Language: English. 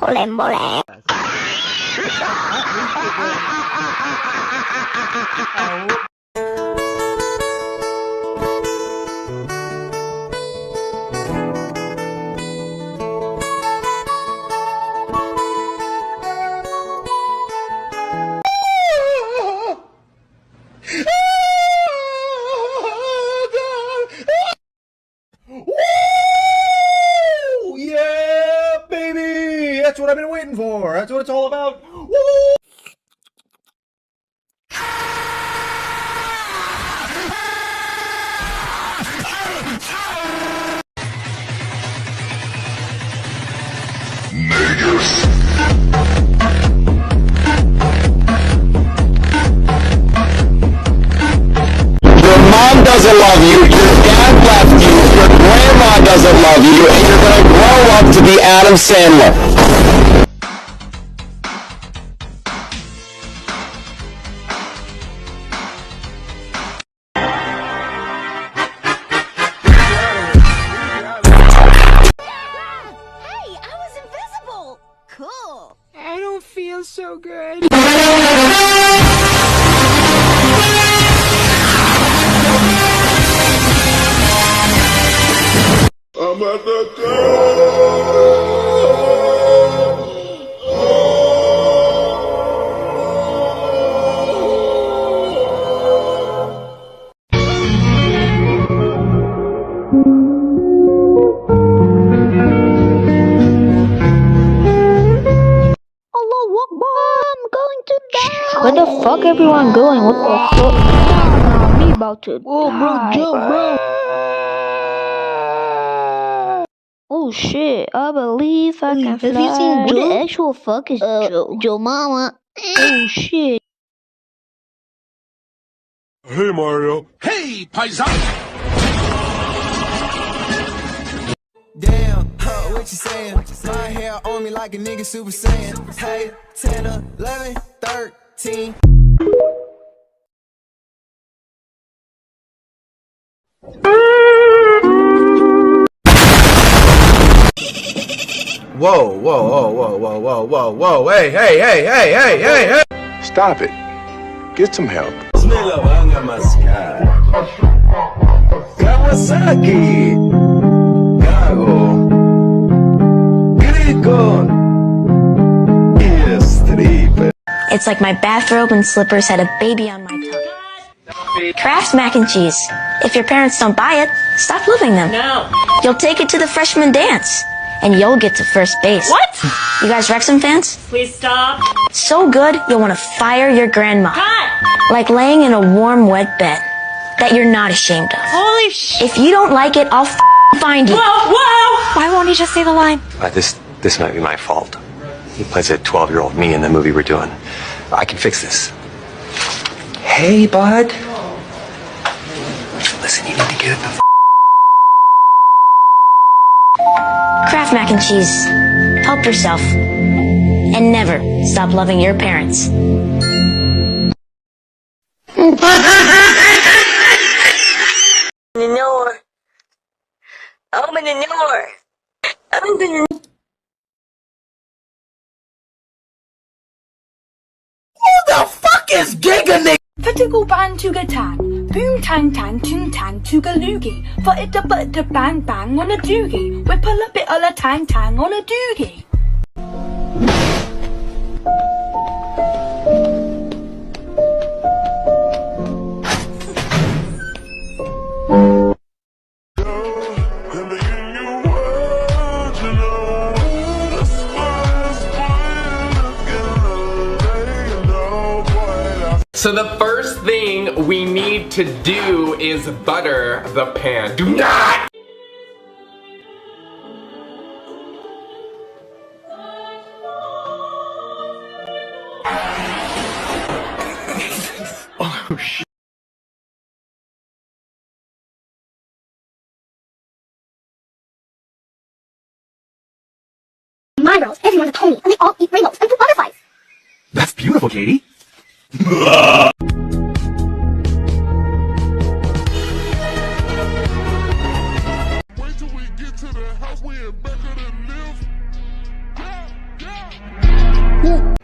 Bolem bolem. Yeah, baby! That's what I've been waiting for. That's what it's all about. Woo! Your mom doesn't love you, your dad left you, your grandma doesn't love you, and you're gonna grow up to be Adam Sandler. Hey, I was invisible. Cool. I don't feel so good. I'm at the door. Allah Akbar, I'm going to die. Where the fuck everyone going? What the fuck? Me about to Whoa, bro, die. jump, bro. Oh shit, I believe I can fly. Have you seen What Joe? the actual fuck is Joe? Joe Mama. Oh shit. Hey, Mario. Damn, what you saying? My hair on me like a nigga Super Saiyan. Hey, 10, 11, 13. Whoa, whoa, whoa, whoa, whoa, whoa, whoa, whoa. Hey, hey, hey, hey, hey, hey, hey. Stop it. Get some help. Kawasaki, Gago, Gricon, Strip. It's like my bathrobe and slippers had a baby on my tongue. Kraft mac and cheese. If your parents don't buy it, stop loving them. No. You'll take it to the freshman dance, and you'll get to first base. What? You guys Wrexham fans? Please stop. So good, you'll want to fire your grandma. Cut! Like laying in a warm, wet bed that you're not ashamed of. Holy sh! If you don't like it, I'll find you. Whoa, whoa! Why won't he just say the line? This might be my fault. He plays a 12-year-old me in the movie we're doing. I can fix this. Hey, bud. Listen, you need to get it the Kraft mac and cheese. Help yourself. And never stop loving your parents. Manure. Oh, manure. Oh, manure. Vertical band to tang, boom tang tang toon tang to loogie. For it to but the bang bang on a doogie. Whipple a bit of a tang tang on a doogie. So the first thing we need to do is butter the pan. Do not! Oh shit. My girls, everyone's a Tony, and they all eat rainbows and butterflies. That's beautiful, Katie. Wait till we get to the house, we in bed. Who